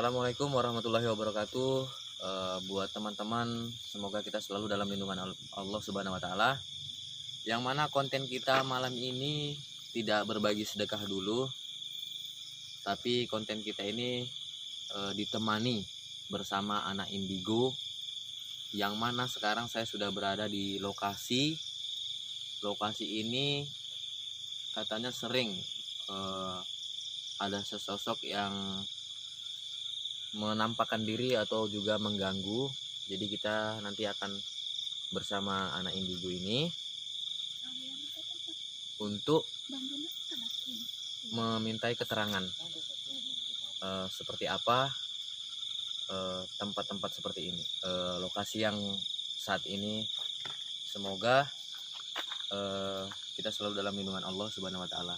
Assalamualaikum warahmatullahi wabarakatuh. Buat teman-teman, semoga kita selalu dalam lindungan Allah Subhanahu wa Ta'ala. Yang mana konten kita malam ini tidak berbagi sedekah dulu, tapi konten kita ini ditemani bersama anak indigo, yang mana sekarang saya sudah berada di lokasi. Lokasi ini katanya sering ada sesosok yang menampakkan diri atau juga mengganggu. Jadi kita nanti akan bersama anak indigo ini untuk memintai keterangan seperti apa tempat-tempat seperti ini, lokasi yang saat ini. Semoga kita selalu dalam lindungan Allah Subhanahu wa Ta'ala.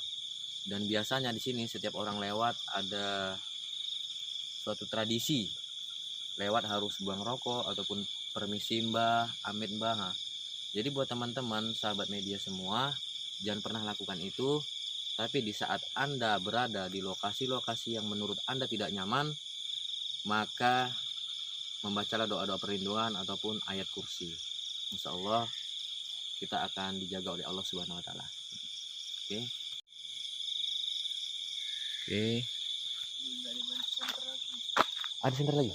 Dan biasanya di sini setiap orang lewat ada suatu tradisi, lewat harus buang rokok ataupun permisi mbah, amit mbah. Jadi buat teman-teman sahabat media semua, jangan pernah lakukan itu. Tapi di saat Anda berada di lokasi-lokasi yang menurut Anda tidak nyaman, maka membacalah doa-doa perlindungan ataupun ayat kursi. Insya Allah kita akan dijaga oleh Allah Subhanahu wa Ta'ala. Oke. Ada senter lagi?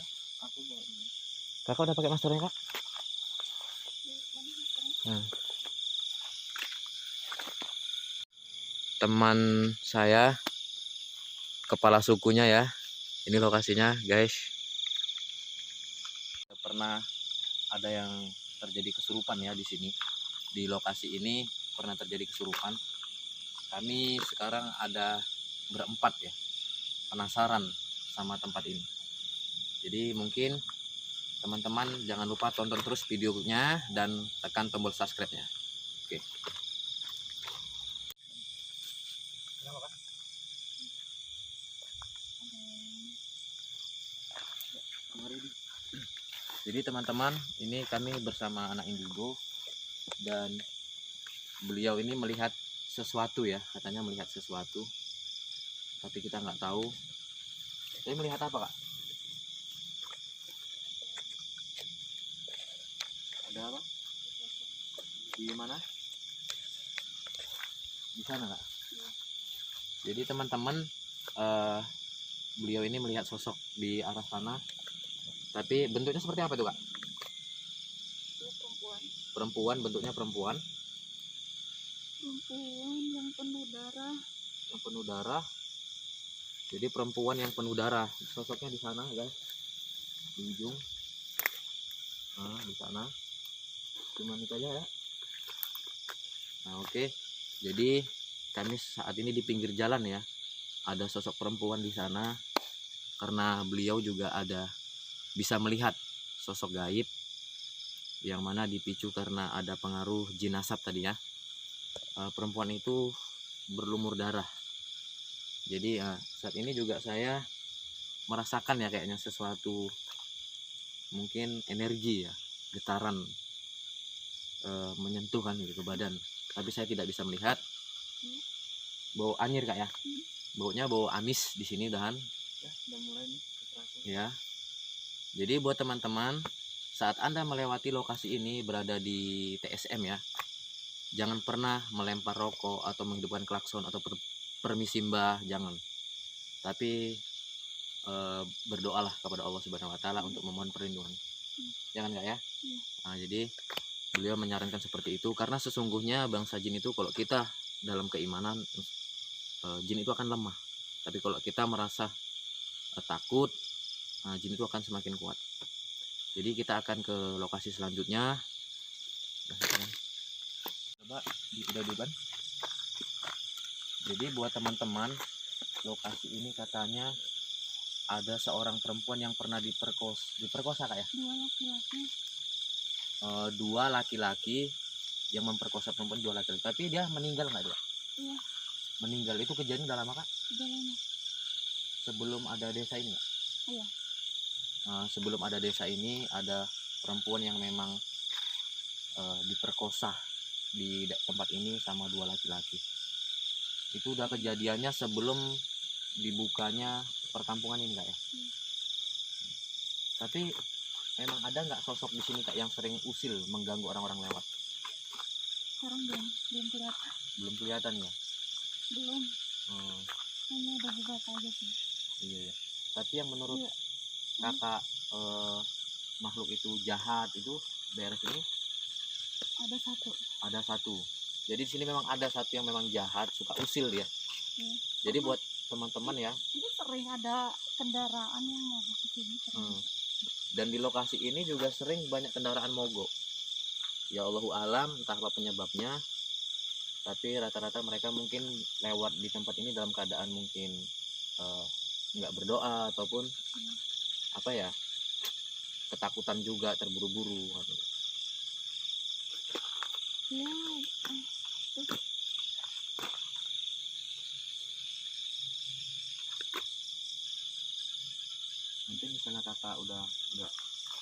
Kakak udah pakai masternya, Kak? Teman saya, kepala sukunya ya. Ini lokasinya, guys. Pernah ada yang terjadi kesurupan ya di sini. Di lokasi ini pernah terjadi kesurupan. Kami sekarang ada berempat ya, penasaran sama tempat ini. Jadi mungkin teman-teman jangan lupa tonton terus videonya dan tekan tombol subscribe-nya. Oke. Jadi teman-teman, ini kami bersama anak indigo dan beliau ini melihat sesuatu ya, katanya melihat sesuatu, tapi kita nggak tahu. Saya melihat apa, Kak? Ada apa? Di mana? Di sana, Kak? Jadi teman-teman, beliau ini melihat sosok di arah sana, tapi bentuknya seperti apa tuh, Kak? Perempuan, bentuknya perempuan. Perempuan yang penuh darah. Yang penuh darah. Jadi perempuan yang penuh darah. Sosoknya di sana, guys. Di ujung. Nah, di sana. Cuman itu aja ya. Nah, oke. Jadi kami saat ini di pinggir jalan ya. Ada sosok perempuan di sana. Karena beliau juga ada bisa melihat sosok gaib, yang mana dipicu karena ada pengaruh jin asap tadi ya. Perempuan itu berlumur darah. Jadi saat ini juga saya merasakan ya kayaknya sesuatu, mungkin energi ya, getaran menyentuh kan gitu ke badan. Tapi saya tidak bisa melihat. Bau anyir, Kak ya. Baunya bau amis di sini udahan. Udah mulai nih. Ya. Jadi buat teman-teman, saat Anda melewati lokasi ini berada di TSM ya, jangan pernah melempar rokok atau menghidupkan klakson atau permisi mbah, jangan. Tapi berdoalah kepada Allah Subhanahu wa Ta'ala untuk memohon perlindungan. Jangan, Kak ya. Nah, jadi beliau menyarankan seperti itu karena sesungguhnya bangsa jin itu kalau kita dalam keimanan, jin itu akan lemah. Tapi kalau kita merasa takut, jin itu akan semakin kuat. Jadi kita akan ke lokasi selanjutnya. Coba udah diban. Jadi buat teman-teman, lokasi ini katanya ada seorang perempuan yang pernah diperkosa, Kak ya. Dua laki-laki yang memperkosa perempuan, dua laki-laki. Tapi dia meninggal nggak dia? Iya. Meninggal itu kejadian udah lama, Kak? Udah lama. Sebelum ada desa ini, Kak? Iya. Sebelum ada desa ini ada perempuan yang memang diperkosa di tempat ini sama dua laki-laki. Itu udah kejadiannya sebelum dibukanya perkampungan ini, Kak ya. Tapi memang ada nggak sosok di sini Kak yang sering usil mengganggu orang-orang lewat? Sekarang belum kelihatan. Belum kelihatan ya? Belum. Oh, Hanya ada beberapa aja sih. iya ya. Tapi yang menurut Iya. Kakak makhluk itu jahat itu daerah sini Ada satu. ada satu. Jadi di sini memang ada satu yang memang jahat, suka usil dia. Iya. Jadi buat teman-teman ya, Itu sering ada kendaraan yang mau ke sini. Sering. dan di lokasi ini juga sering banyak kendaraan mogok. Ya Allahu alam, entah apa penyebabnya. Tapi rata-rata mereka mungkin lewat di tempat ini dalam keadaan mungkin nggak berdoa ataupun apa ya, ketakutan juga, terburu-buru. Ya. Nanti misalnya kakak udah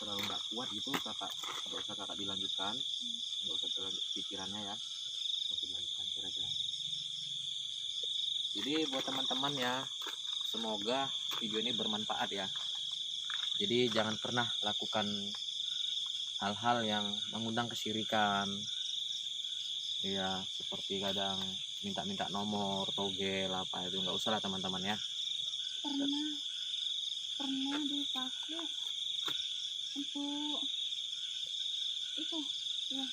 nggak kuat gitu, kakak nggak usah kakak dilanjutkan, nggak usah terlanjut pikirannya ya, nggak usah dilanjutkan kira-kira. Jadi buat teman-teman ya, semoga video ini bermanfaat ya. Jadi jangan pernah lakukan hal-hal yang mengundang kesyirikan ya, seperti kadang minta-minta nomor togel apa itu, nggak usah lah teman-teman ya. Pernah dipakai untuk itu ya,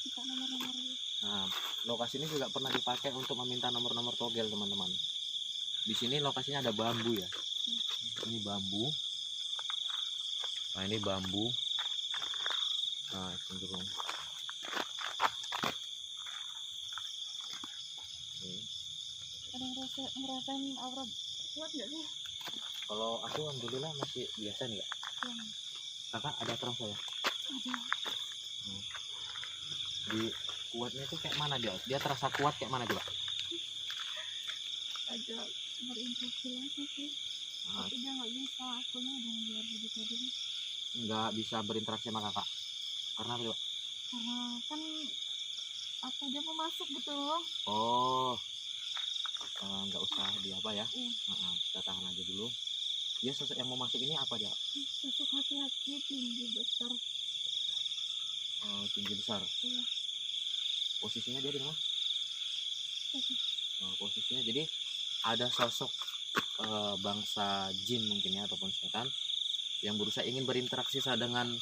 minta nomor-nomor itu. Nah, lokasi ini juga pernah dipakai untuk meminta nomor-nomor togel teman-teman. Di sini lokasinya ada bambu ya. Ini bambu. Nah ini bambu. Nah cenderung. Ada ngerasain aura kuat nggak sih? Kalau aku alhamdulillah masih biasa nih ya. Yang Kakak ada terasa ya? ada. Di kuatnya itu kayak mana dia? Dia terasa kuat kayak mana coba? Ada berinfeksi lagi sih. Nah, Tapi dia nggak bisa. Akunya udah biar begitu aja. nggak bisa berinteraksi sama kakak. Karena apa coba? Karena kan aku dia mau masuk gitu loh. Oh, nggak usah di apa ya? Iya. Kita tahan aja dulu. Dia sosok yang mau masuk ini apa dia? Sosok laki-laki tinggi besar. Tinggi besar. Iya. Posisinya dia di mana? Tapi Posisinya jadi ada sosok bangsa jin mungkin ya, ataupun setan yang berusaha ingin berinteraksi dengan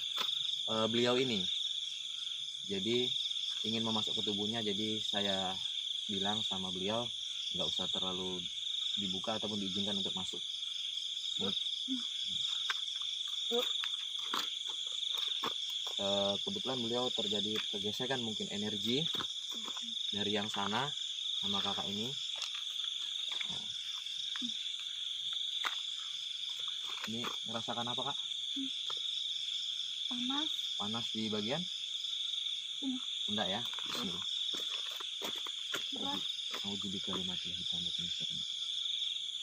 beliau ini. Jadi ingin memasuk ke tubuhnya. Jadi saya bilang sama beliau nggak usah terlalu dibuka ataupun diizinkan untuk masuk. Kebetulan beliau terjadi pergesekan mungkin energi dari yang sana sama kakak ini. Ini merasakan apa kak? panas. Panas di bagian pundak ya. Bismillah. Berat. A'udzu bikalimatillahi tammati min syarri ma khalaq.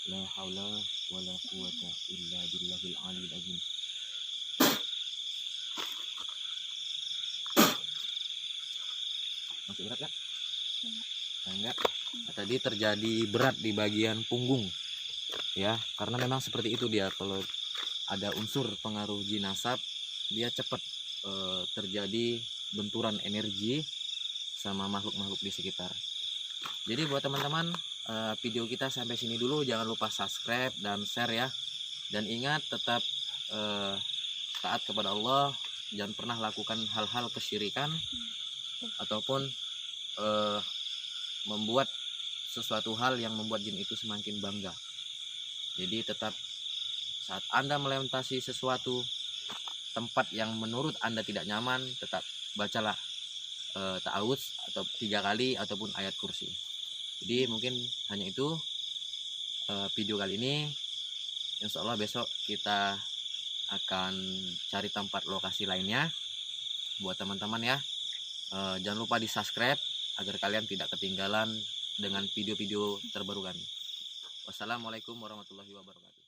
La haula wala quwata illa billahil aliyil azim. Masih berat kan? Enggak. Tadi terjadi berat di bagian punggung ya, karena memang seperti itu dia. Kalau ada unsur pengaruh jin asap, dia cepat terjadi benturan energi sama makhluk-makhluk di sekitar. Jadi buat teman-teman, video kita sampai sini dulu. Jangan lupa subscribe dan share ya. Dan ingat tetap taat kepada Allah. Jangan pernah lakukan hal-hal kesyirikan ataupun membuat sesuatu hal yang membuat jin itu semakin bangga. Jadi tetap saat Anda melintasi sesuatu tempat yang menurut Anda tidak nyaman, tetap bacalah ta'awudz atau 3 kali ataupun ayat kursi. Jadi mungkin hanya itu video kali ini. Insya Allah besok kita akan cari tempat lokasi lainnya buat teman-teman ya. Jangan lupa di subscribe agar kalian tidak ketinggalan dengan video-video terbaru kami. Wassalamualaikum warahmatullahi wabarakatuh.